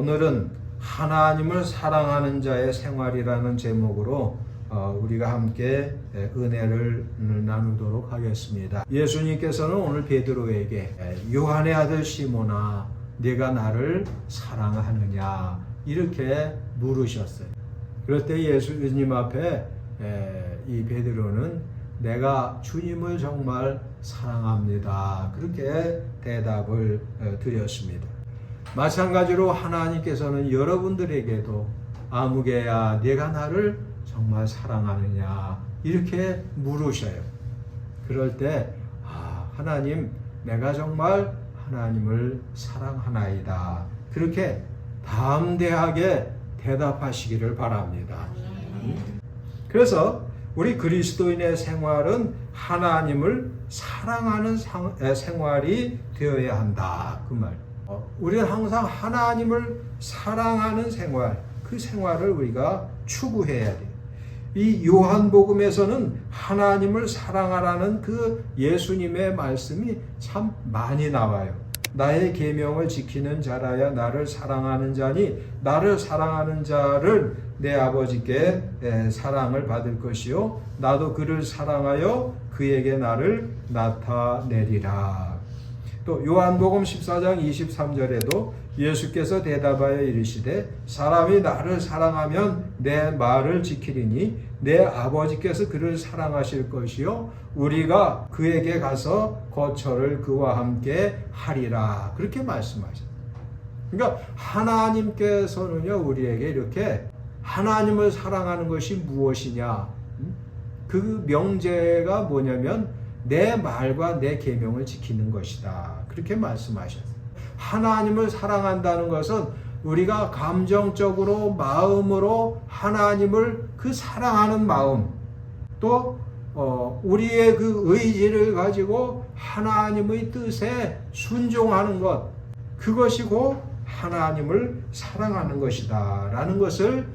오늘은 하나님을 사랑하는 자의 생활이라는 제목으로 우리가 함께 은혜를 나누도록 하겠습니다. 예수님께서는 오늘 베드로에게 요한의 아들 시몬아, 네가 나를 사랑하느냐 이렇게 물으셨어요. 그럴 때 예수님 앞에 이 베드로는 내가 주님을 정말 사랑합니다, 그렇게 대답을 드렸습니다. 마찬가지로 하나님께서는 여러분들에게도 아무개야 네가 나를 정말 사랑하느냐 이렇게 물으셔요. 그럴 때 하나님, 내가 정말 하나님을 사랑하나이다, 그렇게 담대하게 대답하시기를 바랍니다. 그래서 우리 그리스도인의 생활은 하나님을 사랑하는 생활이 되어야 한다, 그 말. 우리는 항상 하나님을 사랑하는 생활, 그 생활을 우리가 추구해야 돼요. 이 요한복음에서는 하나님을 사랑하라는 그 예수님의 말씀이 참 많이 나와요. 나의 계명을 지키는 자라야 나를 사랑하는 자니 나를 사랑하는 자를 내 아버지께 사랑을 받을 것이요 나도 그를 사랑하여 그에게 나를 나타내리라. 또 요한복음 14장 23절에도 예수께서 대답하여 이르시되 사람이 나를 사랑하면 내 말을 지키리니 내 아버지께서 그를 사랑하실 것이요 우리가 그에게 가서 거처를 그와 함께 하리라, 그렇게 말씀하셨어요. 그러니까 하나님께서는요 우리에게 이렇게 하나님을 사랑하는 것이 무엇이냐, 그 명제가 뭐냐면 내 말과 내 계명을 지키는 것이다, 그렇게 말씀하셨어요. 하나님을 사랑한다는 것은 우리가 감정적으로 마음으로 하나님을 그 사랑하는 마음, 또 우리의 그 의지를 가지고 하나님의 뜻에 순종하는 것, 그것이 곧 하나님을 사랑하는 것이다 라는 것을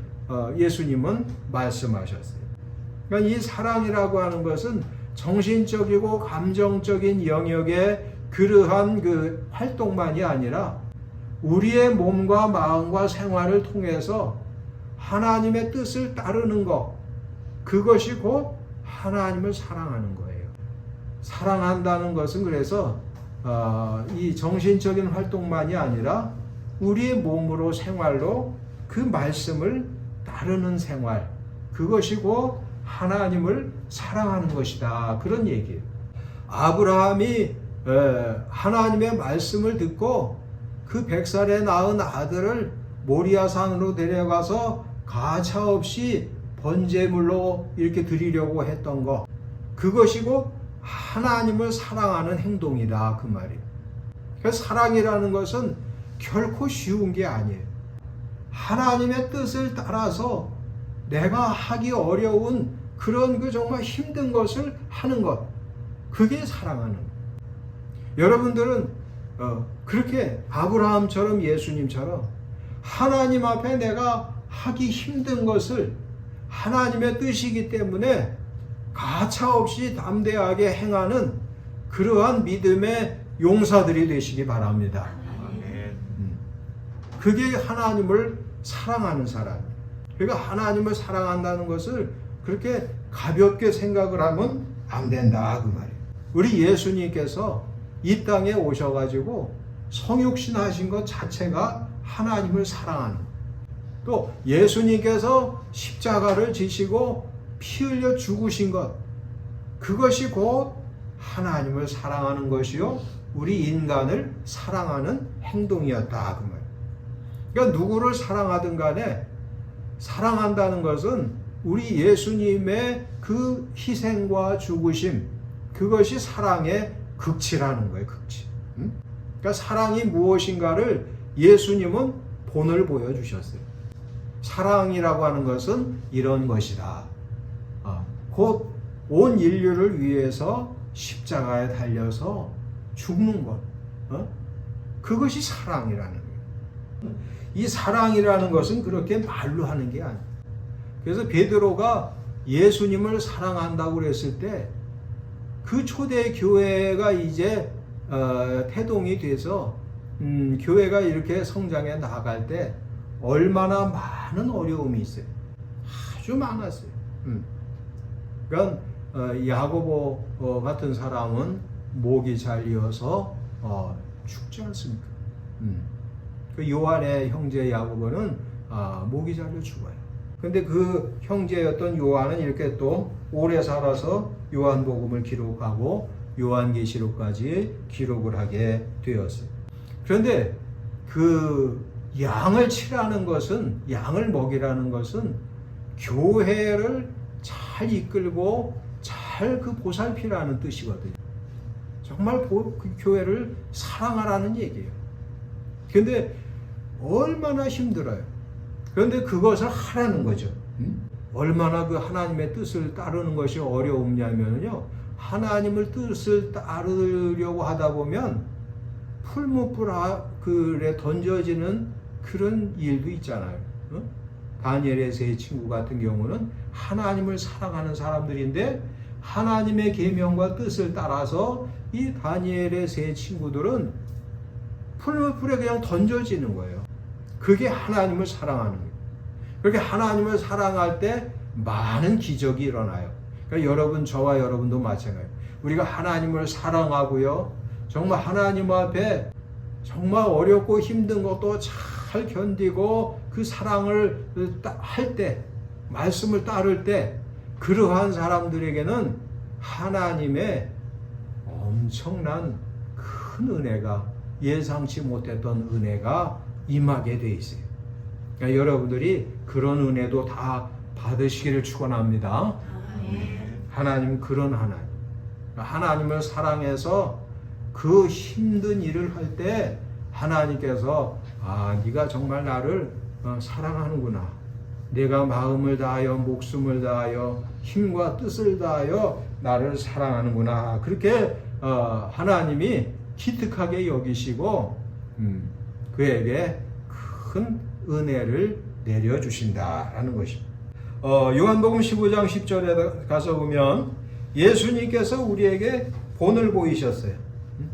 예수님은 말씀하셨어요. 그러니까 이 사랑이라고 하는 것은 정신적이고 감정적인 영역의 그러한 그 활동만이 아니라 우리의 몸과 마음과 생활을 통해서 하나님의 뜻을 따르는 것, 그것이 곧 하나님을 사랑하는 거예요. 사랑한다는 것은 그래서 이 정신적인 활동만이 아니라 우리의 몸으로 생활로 그 말씀을 따르는 생활, 그것이 곧 하나님을 사랑하는 것이다, 그런 얘기예요. 아브라함이 하나님의 말씀을 듣고 그 100살에 낳은 아들을 모리아산으로 데려가서 가차없이 번제물로 이렇게 드리려고 했던 것, 그것이 곧 하나님을 사랑하는 행동이다, 그 말이에요. 그래서 사랑이라는 것은 결코 쉬운 게 아니에요. 하나님의 뜻을 따라서 내가 하기 어려운 그런 그 정말 힘든 것을 하는 것, 그게 사랑하는 것. 여러분들은 그렇게 아브라함처럼 예수님처럼 하나님 앞에 내가 하기 힘든 것을 하나님의 뜻이기 때문에 가차없이 담대하게 행하는 그러한 믿음의 용사들이 되시기 바랍니다. 그게 하나님을 사랑하는 사람이에요. 그러니까 하나님을 사랑한다는 것을 그렇게 가볍게 생각을 하면 안 된다, 그 말이에요. 우리 예수님께서 이 땅에 오셔가지고 성육신 하신 것 자체가 하나님을 사랑하는, 또 예수님께서 십자가를 지시고 피 흘려 죽으신 것, 그것이 곧 하나님을 사랑하는 것이요 우리 인간을 사랑하는 행동이었다, 그 말이에요. 그러니까 누구를 사랑하든 간에 사랑한다는 것은 우리 예수님의 그 희생과 죽으심, 그것이 사랑의 극치라는 거예요, 극치. 그러니까 사랑이 무엇인가를 예수님은 본을 보여주셨어요. 사랑이라고 하는 것은 이런 것이다. 곧 온 인류를 위해서 십자가에 달려서 죽는 것, 그것이 사랑이라는 거예요. 이 사랑이라는 것은 그렇게 말로 하는 게 아니에요. 그래서 베드로가 예수님을 사랑한다고 그랬을 때 그 초대 교회가 이제 태동이 돼서 교회가 이렇게 성장해 나갈 때 얼마나 많은 어려움이 있어요. 아주 많았어요. 그러니까 야고보 같은 사람은 목이 잘려서 죽지 않습니까? 그 요한의 형제 야고보는 목이 잘려 죽어요. 근데 그 형제였던 요한은 이렇게 또 오래 살아서 요한복음을 기록하고 요한계시록까지 기록을 하게 되었어요. 그런데 그 양을 치라는 것은, 양을 먹이라는 것은 교회를 잘 이끌고 잘 그 보살피라는 뜻이거든요. 정말 그 교회를 사랑하라는 얘기예요. 그런데 얼마나 힘들어요. 그런데 그것을 하라는 거죠. 얼마나 그 하나님의 뜻을 따르는 것이 어려우냐면요, 하나님을 뜻을 따르려고 하다 보면 풀무불에 던져지는 그런 일도 있잖아요. 다니엘의 세 친구 같은 경우는 하나님을 사랑하는 사람들인데 하나님의 계명과 뜻을 따라서 이 다니엘의 세 친구들은 풀무불에 그냥 던져지는 거예요. 그게 하나님을 사랑하는 거예요. 그렇게 하나님을 사랑할 때 많은 기적이 일어나요. 그러니까 여러분, 저와 여러분도 마찬가지예요. 우리가 하나님을 사랑하고요, 정말 하나님 앞에 정말 어렵고 힘든 것도 잘 견디고 그 사랑을 할 때, 말씀을 따를 때, 그러한 사람들에게는 하나님의 엄청난 큰 은혜가, 예상치 못했던 은혜가 임하게 돼 있어요. 그러니까 여러분들이 그런 은혜도 다 받으시기를 축원합니다. 하나님은 그런 하나님. 하나님을 사랑해서 그 힘든 일을 할 때 하나님께서 네가 정말 나를 사랑하는구나. 내가 마음을 다하여 목숨을 다하여 힘과 뜻을 다하여 나를 사랑하는구나. 그렇게 하나님이 기특하게 여기시고 그에게 큰 은혜를 내려주신다라는 것입니다. 요한복음 15장 10절에 가서 보면 예수님께서 우리에게 본을 보이셨어요.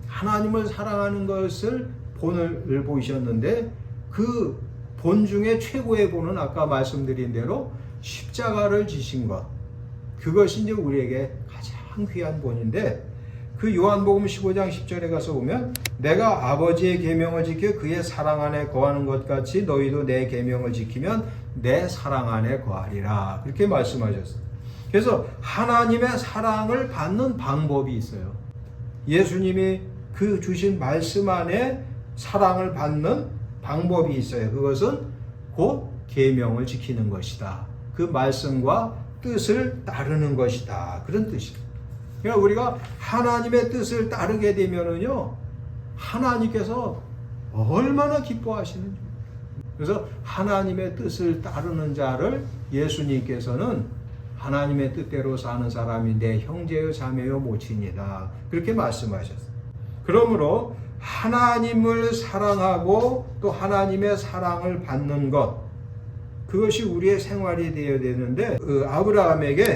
하나님을 사랑하는 것을 본을 보이셨는데 그 본 중에 최고의 본은 아까 말씀드린 대로 십자가를 지신 것, 그것이 이제 우리에게 가장 귀한 본인데, 그 요한복음 15장 10절에 가서 보면 내가 아버지의 계명을 지켜 그의 사랑 안에 거하는 것 같이 너희도 내 계명을 지키면 내 사랑 안에 거하리라, 그렇게 말씀하셨어요. 그래서 하나님의 사랑을 받는 방법이 있어요. 예수님이 그 주신 말씀 안에 사랑을 받는 방법이 있어요. 그것은 곧 계명을 지키는 것이다. 그 말씀과 뜻을 따르는 것이다. 그런 뜻입니다. 그러니까 우리가 하나님의 뜻을 따르게 되면은요, 하나님께서 얼마나 기뻐하시는지. 그래서 하나님의 뜻을 따르는 자를 예수님께서는 하나님의 뜻대로 사는 사람이 내 형제요 자매요 모친이다, 그렇게 말씀하셨어요. 그러므로 하나님을 사랑하고 또 하나님의 사랑을 받는 것, 그것이 우리의 생활이 되어야 되는데, 아브라함에게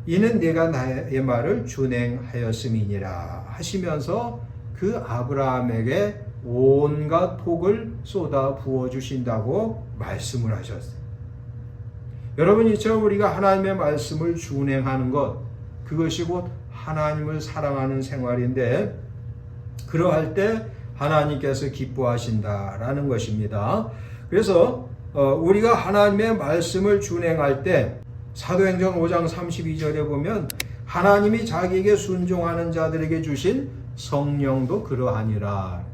이는 내가 나의 말을 준행하였음이니라 하시면서 그 아브라함에게 온갖 복을 쏟아 부어주신다고 말씀을 하셨어요. 여러분, 이처럼 우리가 하나님의 말씀을 준행하는 것, 그것이 곧 하나님을 사랑하는 생활인데, 그러할 때 하나님께서 기뻐하신다라는 것입니다. 그래서 우리가 하나님의 말씀을 준행할 때 사도행전 5장 32절에 보면 하나님이 자기에게 순종하는 자들에게 주신 성령도 그러하니라.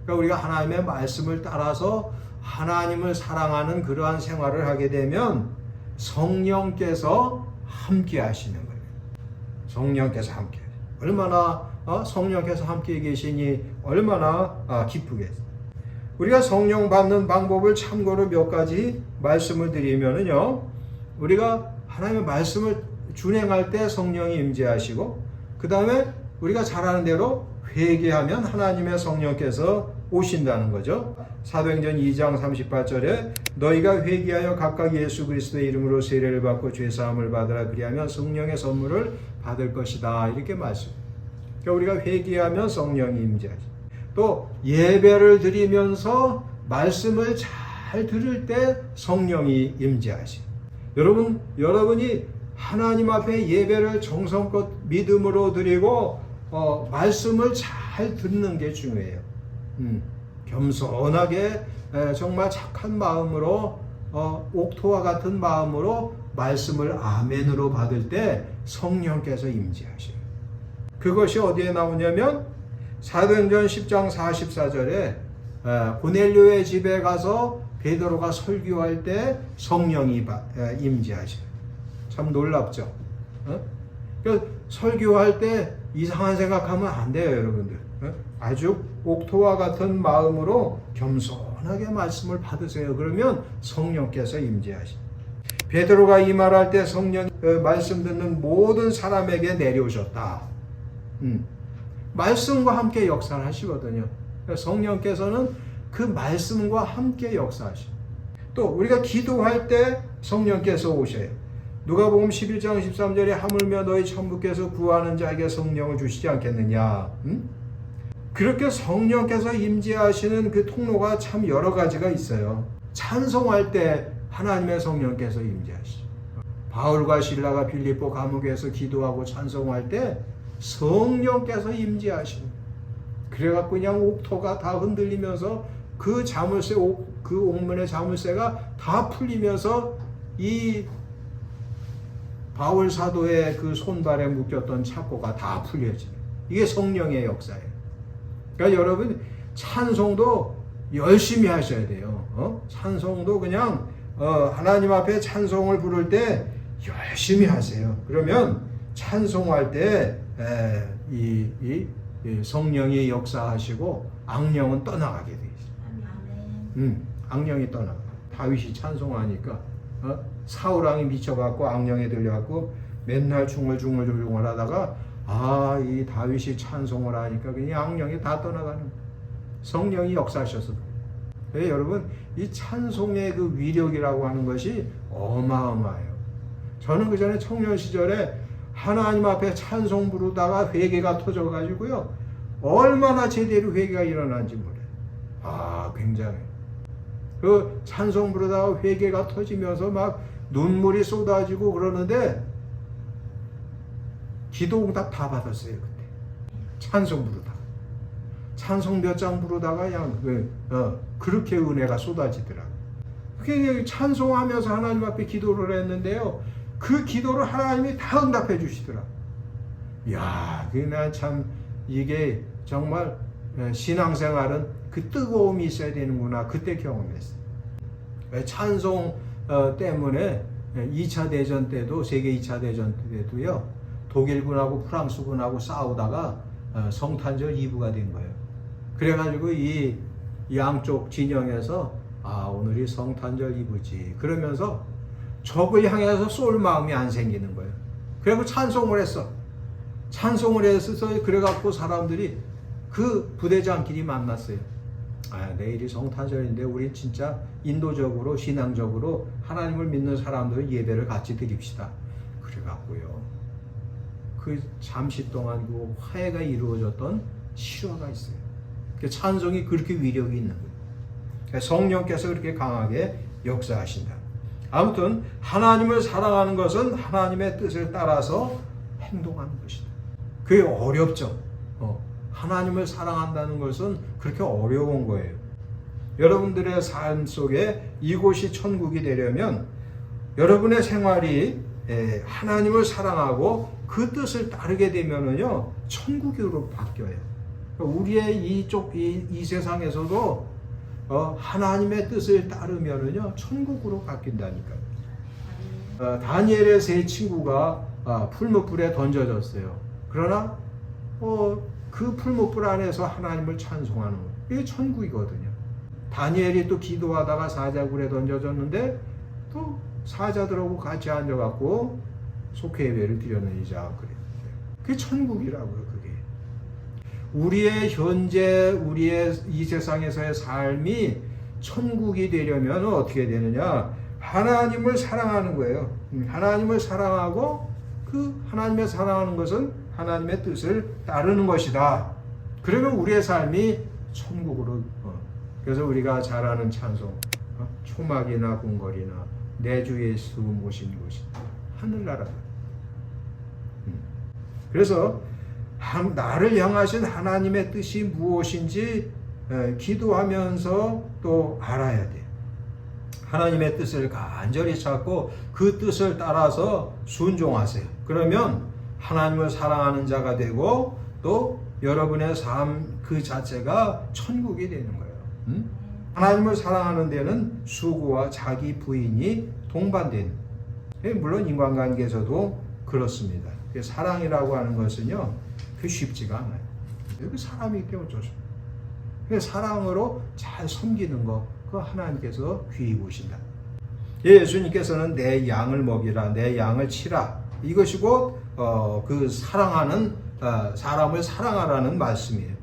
그러니까 우리가 하나님의 말씀을 따라서 하나님을 사랑하는 그러한 생활을 하게 되면 성령께서 함께 하시는 거예요. 성령께서 함께. 얼마나 성령께서 함께 계시니 얼마나 기쁘겠어요. 우리가 성령 받는 방법을 참고로 몇 가지 말씀을 드리면은요, 우리가 하나님의 말씀을 준행할 때 성령이 임재하시고, 그 다음에 우리가 잘 아는 대로 회개하면 하나님의 성령께서 오신다는 거죠. 사도행전 2장 38절에 너희가 회개하여 각각 예수 그리스도의 이름으로 세례를 받고 죄사함을 받으라, 그리하면 성령의 선물을 받을 것이다, 이렇게 말씀. 그러니까 우리가 회개하면 성령이 임재하시. 또 예배를 드리면서 말씀을 잘 들을 때 성령이 임재하시고, 여러분이 하나님 앞에 예배를 정성껏 믿음으로 드리고 말씀을 잘 듣는 게 중요해요. 겸손하게 정말 착한 마음으로 옥토와 같은 마음으로 말씀을 아멘으로 받을 때 성령께서 임재하셔요. 그것이 어디에 나오냐면 사도행전 10장 44절에 고넬료의 집에 가서 베드로가 설교할 때 성령이 임재하셔요. 참 놀랍죠. 그러니까 설교할 때 이상한 생각하면 안 돼요, 여러분들. 아주 옥토와 같은 마음으로 겸손하게 말씀을 받으세요. 그러면 성령께서 임재하십니다. 베드로가 이 말할 때 성령이 말씀 듣는 모든 사람에게 내려오셨다. 말씀과 함께 역사를 하시거든요. 성령께서는 그 말씀과 함께 역사하시고, 또 우리가 기도할 때 성령께서 오셔요. 누가복음 11장 13절에 하물며 너희 천부께서 구하는 자에게 성령을 주시지 않겠느냐. 그렇게 성령께서 임재하시는 그 통로가 참 여러 가지가 있어요. 찬송할 때 하나님의 성령께서 임재하시죠. 바울과 실라가 빌립보 감옥에서 기도하고 찬송할 때 성령께서 임재하시는, 그래갖고 그냥 옥토가 다 흔들리면서 그 자물쇠, 그 옥문의 자물쇠가 다 풀리면서 이 바울 사도의 그 손발에 묶였던 착고가 다 풀려지는, 이게 성령의 역사예요. 그러니까 여러분 찬송도 열심히 하셔야 돼요. 찬송도 그냥 하나님 앞에 찬송을 부를 때 열심히 하세요. 그러면 찬송할 때 이 성령이 역사하시고 악령은 떠나가게 돼 있어요. 악령이 떠나가. 다윗이 찬송하니까 사울 왕이 미쳐갖고 악령에 들려갖고 맨날 중얼중얼 하다가 이 다윗이 찬송을 하니까 그냥 악령이 다 떠나가는 거예요. 성령이 역사하셔서. 네, 여러분 이 찬송의 그 위력이라고 하는 것이 어마어마해요. 저는 그 전에 청년 시절에 하나님 앞에 찬송 부르다가 회개가 터져가지고요, 얼마나 제대로 회개가 일어난지 몰라요. 굉장히 그 찬송 부르다가 회개가 터지면서 막 눈물이 쏟아지고 그러는데 기도 응답 다 받았어요. 그때 찬송 부르다가, 찬송 몇 장 부르다가 그냥 그렇게 은혜가 쏟아지더라고요. 그게 찬송하면서 하나님 앞에 기도를 했는데요, 그 기도를 하나님이 다 응답해 주시더라고요. 이야, 그게 참 이게 정말 신앙생활은 그 뜨거움이 있어야 되는구나, 그때 경험했어요. 찬송 때문에 2차 대전 때도, 세계 2차 대전 때도요, 독일군하고 프랑스군하고 싸우다가 성탄절 2부가 된 거예요. 그래가지고 이 양쪽 진영에서 오늘이 성탄절 2부지 그러면서 적을 향해서 쏠 마음이 안 생기는 거예요. 그래서 찬송을 했어. 찬송을 했어서 그래갖고 사람들이 그 부대장끼리 만났어요. 내일이 성탄절인데 우리 진짜 인도적으로 신앙적으로 하나님을 믿는 사람들은 예배를 같이 드립시다. 그래갖고요, 그 잠시 동안 그 화해가 이루어졌던 실화가 있어요. 그 찬송이 그렇게 위력이 있는 거예요. 성령께서 그렇게 강하게 역사하신다. 아무튼 하나님을 사랑하는 것은 하나님의 뜻을 따라서 행동하는 것이다. 그게 어렵죠. 하나님을 사랑한다는 것은 그렇게 어려운 거예요. 여러분들의 삶 속에 이곳이 천국이 되려면 여러분의 생활이 하나님을 사랑하고 그 뜻을 따르게 되면은요, 천국으로 바뀌어요. 우리의 이 세상에서도 하나님의 뜻을 따르면은요, 천국으로 바뀐다니까요. 다니엘의 세 친구가 풀무불에 던져졌어요. 그러나 그 풀무불 안에서 하나님을 찬송하는 거예요. 이게 천국이거든요. 다니엘이 또 기도하다가 사자굴에 던져졌는데 또 사자들하고 같이 앉아갖고 속회 예배를 드렸느니자 그래요. 그게 천국이라고요. 그게 우리의 현재 우리의 이 세상에서의 삶이 천국이 되려면 어떻게 되느냐? 하나님을 사랑하는 거예요. 하나님을 사랑하고 그 하나님의 사랑하는 것은 하나님의 뜻을 따르는 것이다. 그러면 우리의 삶이 천국으로. 그래서 우리가 잘 아는 찬송, 초막이나 궁궐이나 내 주 예수 모신 곳이 하늘나라. 그래서 나를 향하신 하나님의 뜻이 무엇인지 기도하면서 또 알아야 돼. 하나님의 뜻을 간절히 찾고 그 뜻을 따라서 순종하세요. 그러면 하나님을 사랑하는 자가 되고 또 여러분의 삶 그 자체가 천국이 되는 거예요. 하나님을 사랑하는 데는 수고와 자기 부인이 동반되는. 물론 인간관계에서도 그렇습니다. 사랑이라고 하는 것은요, 그 쉽지가 않아요. 여기 사람이 있기 때문에 어쩔 수 없어요. 사랑으로 잘 섬기는 거, 그 하나님께서 귀히 보신다. 예수님께서는 내 양을 먹이라, 내 양을 치라. 이것이 곧 그 사랑하는 사람을 사랑하라는 말씀이에요.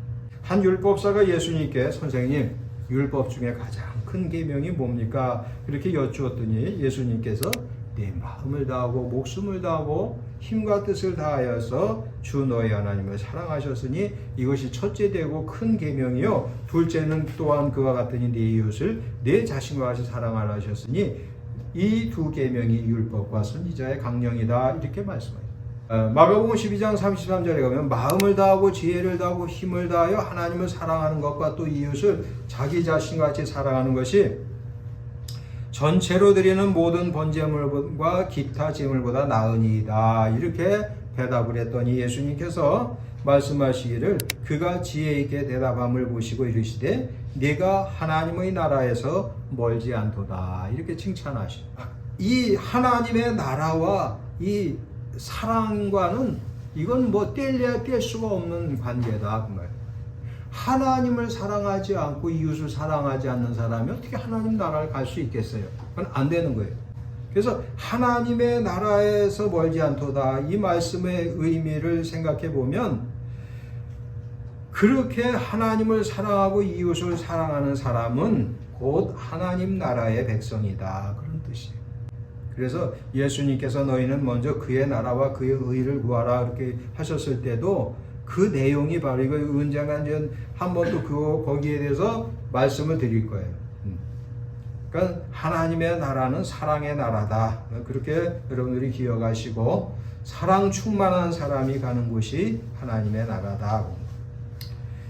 한 율법사가 예수님께 선생님, 율법 중에 가장 큰 계명이 뭡니까? 그렇게 여쭈었더니 예수님께서 내 마음을 다하고 목숨을 다하고 힘과 뜻을 다하여서 주 너의 하나님을 사랑하셨으니 이것이 첫째 되고 큰 계명이요, 둘째는 또한 그와 같으니 네 이웃을 내 자신과 같이 사랑하라 하셨으니 이 두 계명이 율법과 선지자의 강령이다, 이렇게 말씀하셨습니다. 마가복음 12장 33절에 가면 마음을 다하고 지혜를 다하고 힘을 다하여 하나님을 사랑하는 것과 또 이웃을 자기 자신과 같이 사랑하는 것이 전체로 드리는 모든 번제물과 기타 제물보다 나으니이다, 이렇게 대답을 했더니 예수님께서 말씀하시기를 그가 지혜 있게 대답함을 보시고 이르시되 네가 하나님의 나라에서 멀지 않도다, 이렇게 칭찬하십니다. 이 하나님의 나라와 이 사랑과는 이건 뭐 뗄래야 뗄 수가 없는 관계다, 그 말. 하나님을 사랑하지 않고 이웃을 사랑하지 않는 사람이 어떻게 하나님 나라를 갈 수 있겠어요? 그건 안 되는 거예요. 그래서 하나님의 나라에서 멀지 않도다, 이 말씀의 의미를 생각해 보면 그렇게 하나님을 사랑하고 이웃을 사랑하는 사람은 곧 하나님 나라의 백성이다, 그런 뜻이에요. 그래서 예수님께서 너희는 먼저 그의 나라와 그의 의를 구하라 이렇게 하셨을 때도 그 내용이 바로 이거 언젠가 한 번 또 거기에 대해서 말씀을 드릴 거예요. 그러니까 하나님의 나라는 사랑의 나라다, 그렇게 여러분들이 기억하시고 사랑 충만한 사람이 가는 곳이 하나님의 나라다.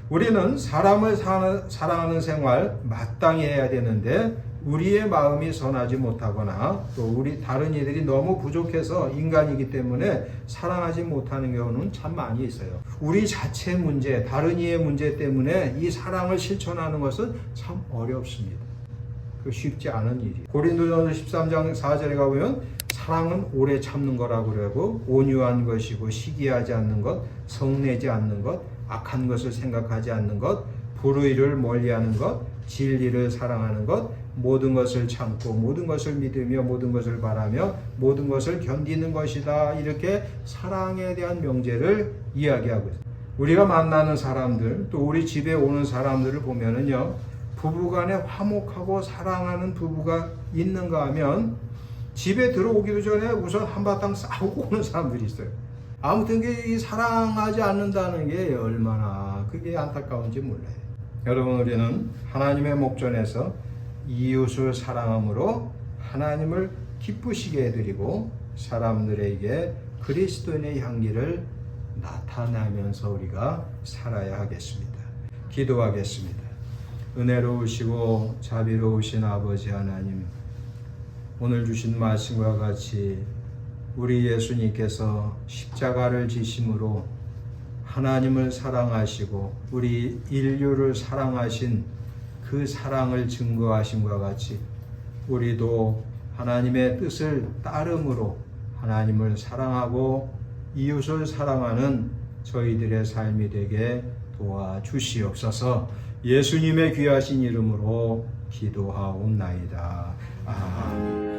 우리는 사람을 사랑하는 생활 마땅히 해야 되는데 우리의 마음이 선하지 못하거나 또 우리 다른 이들이 너무 부족해서 인간이기 때문에 사랑하지 못하는 경우는 참 많이 있어요. 우리 자체 문제, 다른 이의 문제 때문에 이 사랑을 실천하는 것은 참 어렵습니다. 그 쉽지 않은 일이에요. 고린도전서 13장 4절에 가보면 사랑은 오래 참는 거라고 그러고 온유한 것이고 시기하지 않는 것, 성내지 않는 것, 악한 것을 생각하지 않는 것, 불의를 멀리하는 것, 진리를 사랑하는 것, 모든 것을 참고 모든 것을 믿으며 모든 것을 바라며 모든 것을 견디는 것이다, 이렇게 사랑에 대한 명제를 이야기하고 있습니다. 우리가 만나는 사람들 또 우리 집에 오는 사람들을 보면은요, 부부간에 화목하고 사랑하는 부부가 있는가 하면 집에 들어오기도 전에 우선 한바탕 싸우고 오는 사람들이 있어요. 아무튼 이 사랑하지 않는다는 게 얼마나 그게 안타까운지 몰라요. 여러분, 우리는 하나님의 목전에서 이웃을 사랑함으로 하나님을 기쁘시게 해드리고 사람들에게 그리스도인의 향기를 나타내면서 우리가 살아야 하겠습니다. 기도하겠습니다. 은혜로우시고 자비로우신 아버지 하나님, 오늘 주신 말씀과 같이 우리 예수님께서 십자가를 지심으로 하나님을 사랑하시고 우리 인류를 사랑하신 그 사랑을 증거하심과 같이 우리도 하나님의 뜻을 따름으로 하나님을 사랑하고 이웃을 사랑하는 저희들의 삶이 되게 도와주시옵소서. 예수님의 귀하신 이름으로 기도하옵나이다. 아멘.